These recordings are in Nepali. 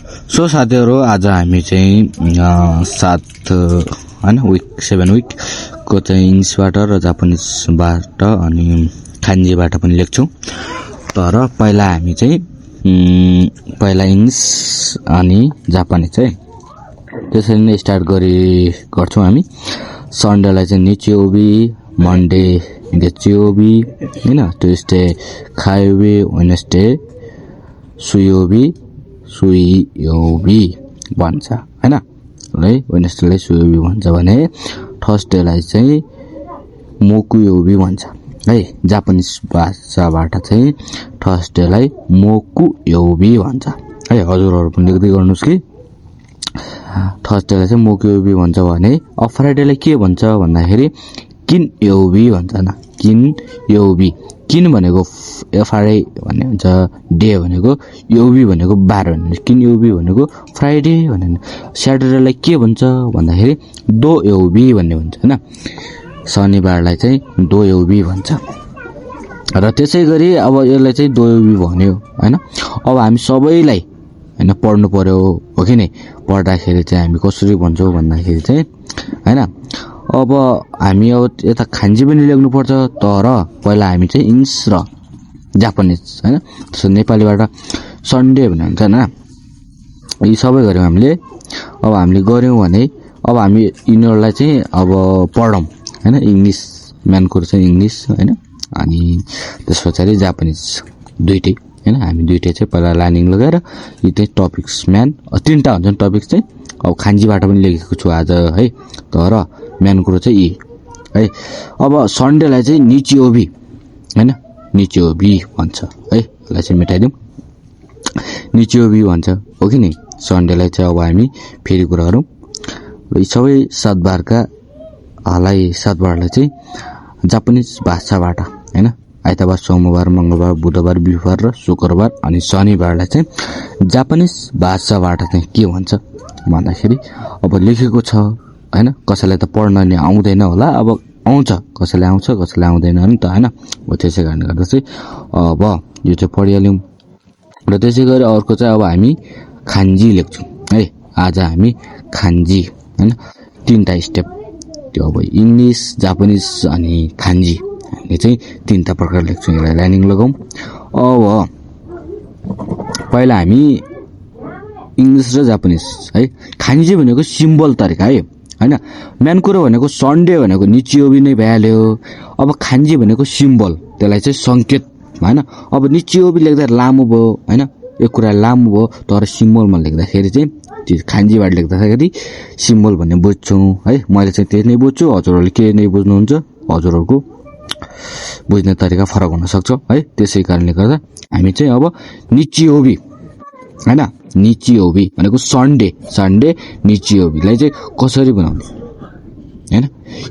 सो साथीहरु आज हामी चाहिँ 7 हैन विक 7 विक को चाहिँ इङ्ग्लिशबाट र जापानिजबाट अनि खान्जीबाट पनि लेख्छौं। तर पहिला हामी चाहिँ पहिला इङ्ग्लिश अनि जापानिज चाहिँ त्यसरी नै स्टार्ट गर्छौं हामी। सन्डेलाई चाहिँ निचियोबी, मन्डे गेचियोबी हैन, ट्युसडे खायोबी, वेडनेसडे सुयोबी भन्छ हैन। है वेडनेसडेलाई सुयोबी भन्छ भने थर्सडेलाई चाहिँ मोकुयोबी भन्छ है। जापानिज भाषाबाट चाहिँ थर्सडेलाई मोकुयोबी भन्छ है। हजुरहरु पनि लेख्दै गर्नुस् कि थर्सडेलाई चाहिँ मोकुयोबी भन्छ भने फ्राइडेलाई के भन्छ भन्दाखेरि किनयोबी भन्छ न। किनयोबी, किन भनेको फ्राइडे भन्ने हुन्छ, डे भनेको, योबी भनेको बार भन्ने, किनयोबी भनेको फ्राइडे भन्ने। स्याटरडेलाई के भन्छ भन्दाखेरि दोयोबी भन्ने हुन्छ हैन। शनिबारलाई चाहिँ दोयोबी भन्छ। र त्यसैगरी अब यसलाई चाहिँ दोयोबी भन्यो हैन। अब हामी सबैलाई हैन पढ्नु पर्यो हो कि नै। पढ्दाखेरि चाहिँ हामी कसरी भन्छौं भन्दाखेरि चाहिँ हैन, अब हामी अब यता खान्जी पनि लेख्नु पर्छ। तर पहिला हामी चाहिँ इङ्ग्लिश र जापानिज हैन, त्यसो नेपालीबाट सन्डे भन्ने हुन्छ हैन। यी सबै गर्यौं हामीले। अब हामीले गर्यौं भने अब हामी यिनीहरुलाई चाहिँ अब पढौं हैन। इङ्ग्लिश मेन कुरा चाहिँ इङ्ग्लिश हैन, अनि त्यसपछि जापानिज दुईटै हैन। हामी दुईटै चाहिँ पहिला लाइनिङ लगाएर यी चाहिँ टपिक्स मेन तीनटा हुन्छन् टपिक्स चाहिँ। अब खान्जीबाट पनि लेखेको छु आज है। तर मेन कुरा चाहिँ यी है। अब सन्डेलाई चाहिँ निचियोबी हैन, निचियोबी भन्छ है। यसलाई चाहिँ मेटाइदिउँ, निचियोबी भन्छ हो कि नै। सन्डेलाई चाहिँ अब हामी फेरि कुरा गरौँ। यी सबै सातबारलाई चाहिँ जापानिज भाषाबाट हैन, आइतबार, सोमबार, मंगलबार, बुधबार, बिहीबार र शुक्रबार अनि शनिबारलाई चाहिँ जापानिज भाषाबाट चाहिँ के भन्छ भन्दाखेरि अब लेखेको छ हैन। कसैलाई त पढ्न नि आउँदैन होला, अब आउँछ, कसैलाई आउँछ कसैलाई आउँदैन नि त हैन। हो त्यसै कारणले गर्दा चाहिँ अब यो चाहिँ पढिहाल्यौं। र त्यसैगरी अर्को चाहिँ अब हामी खान्जी लेख्छौं है। आज हामी खान्जी हैन, तीनटा स्टेप त्यो अब इङ्ग्लिश, जापानिज अनि खान्जी हामीले चाहिँ तीनटा प्रकार लेख्छौं। यसलाई लाइनिङ लगाउँ। अब पहिला हामी इङ्ग्लिश र जापानिज है। खान्जी भनेको सिम्बल तरिका है हैन। मेन कुरा भनेको सन्डे भनेको निचियोबी नै भइहाल्यो। अब खान्जी भनेको सिम्बल, त्यसलाई चाहिँ संकेत हैन। अब निचियोबी लेख्दा लामो भयो हैन, यो कुरा लामो भयो। तर सिम्बलमा लेख्दाखेरि चाहिँ त्यो खान्जीबाट लेख्दाखेरि सिम्बल भन्ने बुझ्छौं है। मैले चाहिँ त्यही नै बुझ्छु, हजुरहरुले के नै बुझ्नुहुन्छ, हजुरहरुको बुझ्ने तरिका फरक हुन सक्छ है। त्यसै कारणले गर्दा हामी चाहिँ अब निचियोबी हैन, निचियोबी भनेको सन्डे, सन्डे निचियोबीलाई चाहिँ कसरी बनाउने हैन।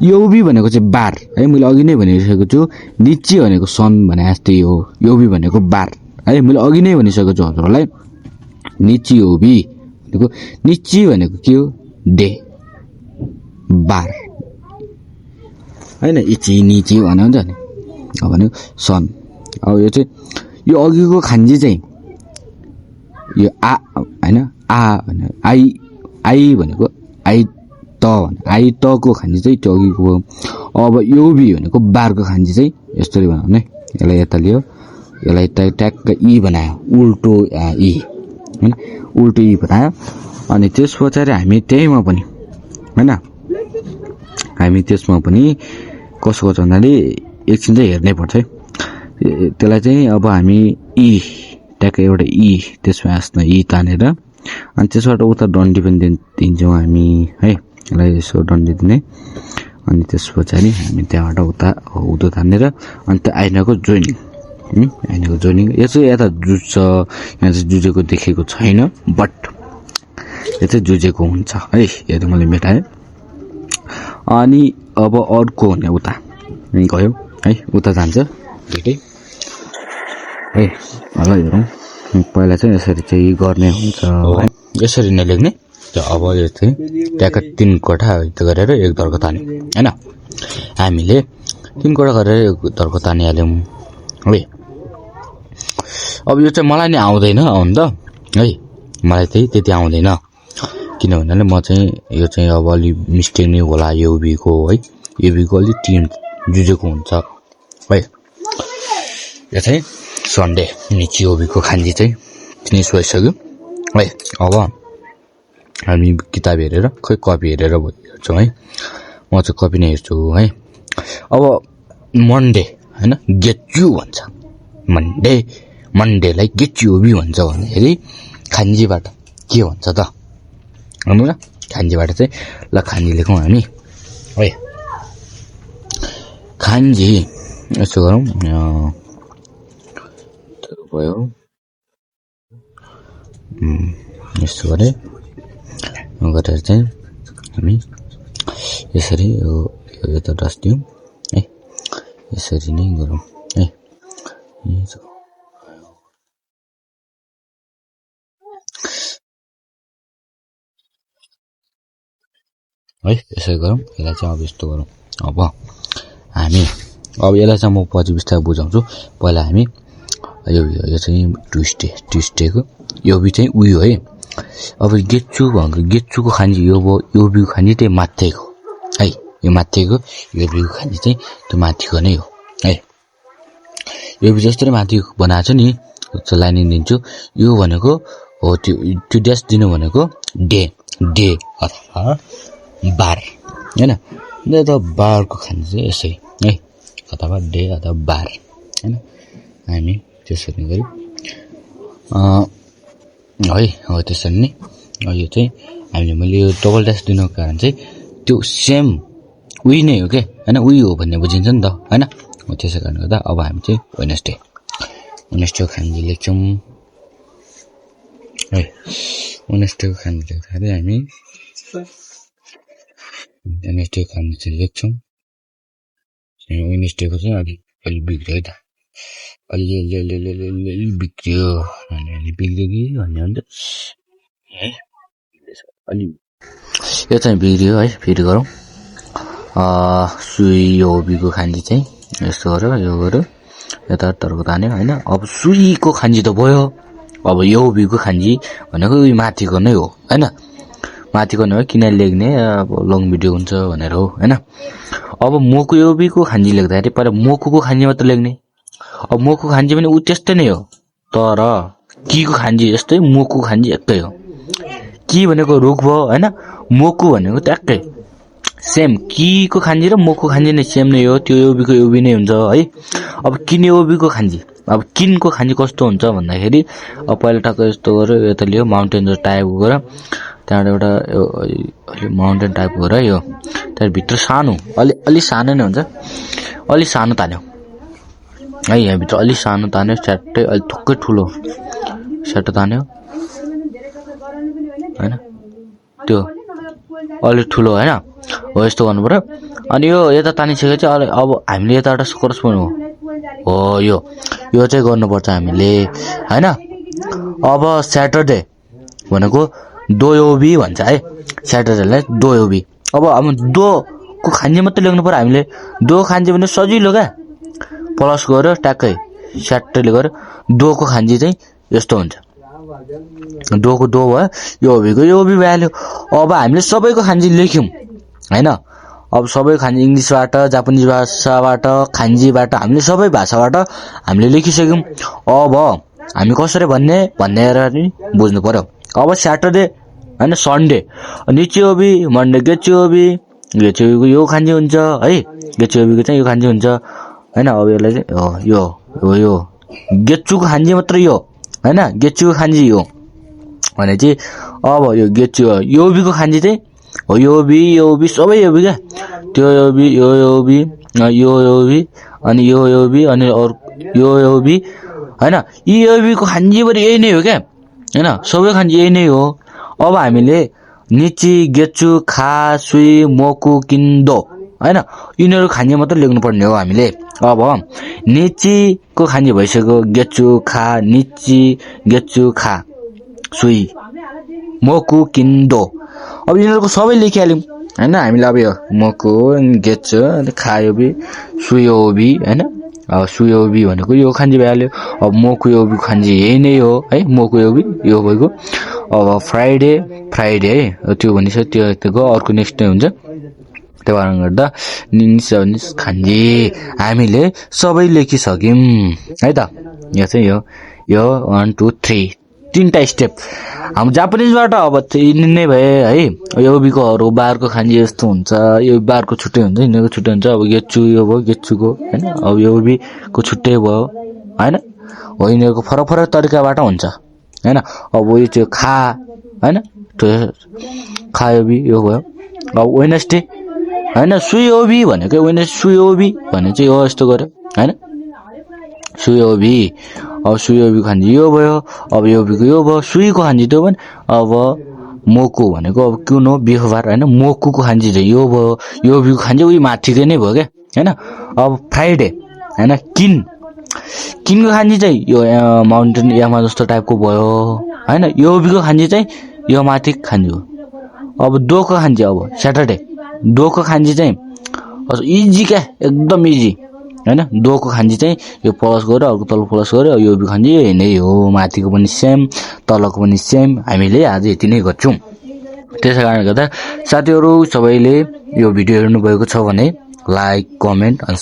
योबी भनेको चाहिँ बार है। मैले अघि नै भनिसकेको छु, निची भनेको सन भने जस्तै हो, योबी भनेको बार है। मैले अघि नै भनिसकेको छु हजुरहरुलाई। निचियोबी भनेको, निची भनेको के हो, डे, बार हैन। इची निची भन्ने हुन्छ नि। अब भनेको सन। अब यो चाहिँ यो अघिको खान्जी चाहिँ यो आ हैन, आ भने आई भनेको आई त भने आई त को खान्जी चाहिँ त्यो अघिको। अब योबी भनेको बारको खान्जी चाहिँ यसरी बनाउने। यसलाई यता लियो, यसलाई ट्याक्क ई बनायो, उल्टो ई हैन, उल्टो ई बनायो। अनि त्यसपछि हामी त्यहीमा पनि हैन, हामी त्यसमा पनि कसो गर्छ भन्दाखेरि एकछिन चाहिँ हेर्नै पर्छ है। त्यसलाई चाहिँ अब हामी ई ट्याक्क एउटा ई त्यसमा आस्न ई तानेर अनि त्यसबाट उता डन्डी पनि दिन्छौँ हामी है। यसलाई यसो डन्डी दिने अनि त्यसपछि हामी त्यहाँबाट उता उँधो तानेर अनि त्यो आइनाको जोइनिङ, आइनाको जोइनिङ यो चाहिँ यता जुझ्छ। यहाँ चाहिँ जुझेको देखेको छैन, बट यो चाहिँ जुझेको हुन्छ है। यो त मैले मेटाएँ। अनि अब अर्को भने उता गयो है, उता जान्छ दुईटै है। ल हेरौँ। पहिला चाहिँ यसरी चाहिँ गर्ने हुन्छ है, यसरी नै लेख्ने। अब यो चाहिँ ट्याक्क 3 कोठा गरेर एक दर्को तान्यौं हैन। हामीले 3 कोठा गरेर एक दर्को तानिहाल्यौं है। अब यो चाहिँ मलाई नि आउँदैन आउन त है। मलाई चाहिँ त्यति आउँदैन किनभने म चाहिँ यो चाहिँ अब अलि मिस्टेक नै होला योबीको है योबीको अलि टिम जुझेको हुन्छ है यो चाहिँ सन्डे निचियोबीको खान्जी चाहिँ फिनिस भइसक्यो है अब हामी किताब हेरेर खै कपी हेरेर हेर्छौँ है म चाहिँ कपी नै हेर्छु है अब मन्डे हैन गेट यु भन्छ मन्डेलाई गेट योबी भन्छ भन्दाखेरि खान्जीबाट के भन्छ त भन्नु न खान्जीबाट चाहिँ ल खान्जी लेखौँ हामी है खान्जी यसो गरौँ भयो यस्तो गरेर चाहिँ हामी यसरी यो त डस्दियौँ है यसरी नै गरौँ है है यसरी गरौँ यसलाई चाहिँ अब यस्तो गरौँ अब हामी अब यसलाई चाहिँ म पछि बिस्तारै बुझाउँछु पहिला हामी यो चाहिँ ट्युस्डेको योबी चाहिँ उयो है अब गेच्चुको खान्जी योबीको खान्जी चाहिँ माथिको है यो माथिको योबीको खान्जी चाहिँ त्यो माथिको नै हो है योबी जस्तै माथि बनाएको छ नि लाइन दिन्छु यो भनेको हो त्यो ड्यास दिनु भनेको डे अथवा बार हैन त बारको खान्जी चाहिँ यसै है अथवा डे अथवा बार हैन हामी त्यसरी गरी है हो त्यसरी नै यो चाहिँ हामीले मैले यो डबल ड्यास दिनुको कारण चाहिँ त्यो सेम उही नै हो के हैन उही हो भन्ने बुझिन्छ नि त हैन हो त्यसै कारणले गर्दा अब हामी चाहिँ वेडनेसडे खान्जी लेख्छौँ है वेडनेसडेको खान्जी लेख्दाखेरि हामी वेडनेसडे खान्जी चाहिँ लेख्छौँ वेडनेसडेको चाहिँ अलि बिग्रियो है त अलि बिग्रियो कि भन्ने हो नि त है अलि यो चाहिँ बिग्रियो है फेरि गरौँ सुयोबीको खान्जी चाहिँ यस्तो गर्यो यो गर्यो यता तर्को तान्यो हैन अब सुईको खान्जी त भयो अब योबीको खान्जी भनेको उयो माथिको नै हो हैन माथिको नै हो किन लेख्ने अब लङ भिडियो हुन्छ भनेर हो हैन अब मोकु योबीको खान्जी लेख्दाखेरि पहिला मोकुको खान्जी मात्र लेख्ने अब मोकु खान्जी पनि उ त्यस्तै नै हो तर कीको खान्जी जस्तै मोकु खान्जी एकै हो की भनेको रुख भयो हैन मोकु भनेको ट्याक्कै सेम कीको खान्जी र मोकु खान्जी नै सेम नै हो त्यो योबीको योबी नै हुन्छ है अब किन योबीको खान्जी अब किनको खान्जी कस्तो हुन्छ भन्दाखेरि अब पहिला टक्क यस्तो गर्यो यता लियो माउन्टेन टाइप गरेर त्यहाँबाट एउटा माउन्टेन टाइप गरेर यो त्यहाँ भित्र सानो अलि सानो नै हुन्छ अलि सानो तान्यो है यहाँ भित्र अलि सानो तान्यो स्याट्टै अलि थोक्कै ठुलो स्याट्टो तान्यो हैन त्यो अलि ठुलो हैन हो यस्तो गर्नु पर्यो अनि यो यता तानिसकेपछि अब हामीले यताबाट क्रस गर्नु हो यो चाहिँ गर्नुपर्छ हामीले हैन अब स्याटरडे भनेको दोयोबी भन्छ है स्याटरडेलाई दोयोबी अब दोको खान्जी मात्रै लेख्नु पर्यो हामीले दो खान्जी भने सजिलो क्या प्लस गर्यो ट्याक्कै स्याटरडेले गर्यो दोको खान्जी चाहिँ यस्तो हुन्छ दोको दो भयो योबीको योबी भ्याल्यु अब हामीले सबैको खान्जी लेख्यौं हैन अब सबै खान्जी इंग्लिशबाट जापानिज भाषाबाट खान्जीबाट हामीले सबै भाषाबाट हामीले लेखिसक्यौं अब हामी कसरी भनेर नि बुझ्नु पर्यो अब स्याटरडे हैन सन्डे निचियोबी मन्डे गेचियोबीको यो खान्जी हुन्छ है गेचियोबीको चाहिँ यो खान्जी हुन्छ हैन अब यसलाई चाहिँ यो गेचुको खान्जी मात्र यो हैन गेचुको खान्जी यो भने चाहिँ अब यो गेचु योबीको खान्जी चाहिँ हो योबी सबै योबी क्या त्यो योबी अनि यो योबी अनि अरु यो योबी हैन यी योबीको खान्जी पनि यही नै हो क्या हैन सबै खान्जी यही नै हो अब हामीले निची गेचु खा सुई मोकु किन्दो हैन यिनीहरु खान्जी मात्र लेख्नु पर्ने हो हामीले अब निचीको खान्जी भइसक्यो गेचु खा निची गेचु खा सुई मोकु किन्दो अब यिनीहरुको सबै लेखिहाल्यौं हैन हामीले अब यो मोकु गेचु खायोबी सुयोबी हैन अब सुयोबी भनेको यो खान्जी भइहाल्यो अब मोकु योबी खान्जी यही नै हो है मोकु योबी यो भएको अब फ्राइडे है त्यो भनिसक्यो त्यो अर्को नेक्स्ट डे हुन्छ त्यो कारणले गर्दा निस खान्जी हामीले सबै लेखिसक्यौं है त यो चाहिँ यो 1 2 3 तीनटा स्टेप हाम्रो जापानिजबाट अब तीन नै भए है यो बिकोहरु बारको खान्जी यस्तो हुन्छ यो बारको छुट्टै हुन्छ यिनीको छुट्टै हुन्छ अब गेच्चु यो भयो गेच्चुको हैन अब यो बिको छुट्टै भयो हैन हो यिनीको फरक फरक तरिकाबाट हुन्छ हैन अब यो चाहिँ खा हैन त्यो खायोबी यो भयो अब वेडनेसडे हैन सुयोबी भनेको वेडनेस सुयोबी भने चाहिँ यो यस्तो गर्यो हैन सुयोबी अब सुयोबी खान्जी यो भयो अब यो बिको यो भयो सुईको खान्जी त्यो पनि अब मोकु भनेको अब कुनो बिहिबार हैन मोकुको खान्जी चाहिँ यो भयो यो बिको खान्जी उही माथिकै नै भयो के हैन अब फ्राइडे हैन किनको खान्जी चाहिँ यो माउन्टेन यामा जस्तो टाइपको भयो हैन यो बिको खान्जी चाहिँ यो माथि खान्जी हो अब दोको खान्जी अब सैटरडे दोको खान्जी चाहिँ इजी क्या एकदम इजी हैन दोको खान्जी चाहिँ यो प्लस गरेर अर्को तल प्लस गरेर यो बिको खान्जी नै हो माथिको पनि सेम तलको पनि सेम हामीले आज यति नै गर्छौं त्यसै कारणले गर्दा साथीहरु सबैले यो भिडियो हेर्नु भएको छ भने लाइक कमेन्ट अनि